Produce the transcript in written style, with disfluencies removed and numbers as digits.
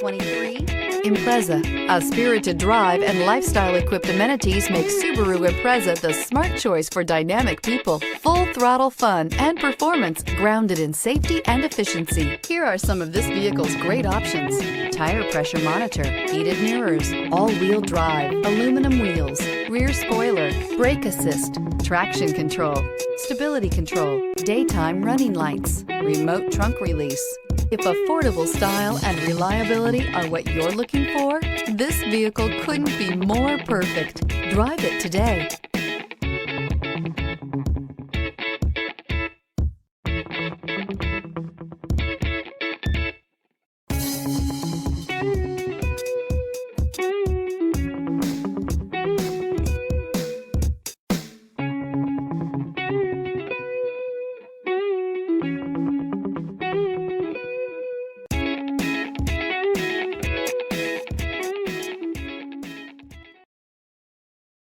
2023 Impreza. A spirited drive and lifestyle-equipped amenities make Subaru Impreza the smart choice for dynamic people. Full throttle fun and performance grounded in safety and efficiency. Here are some of this vehicle's great options: tire pressure monitor, heated mirrors, all-wheel drive, aluminum wheels, rear spoiler, brake assist, traction control, stability control, daytime running lights, remote trunk release. If affordable style and reliability are what you're looking for, this vehicle couldn't be more perfect. Drive it today.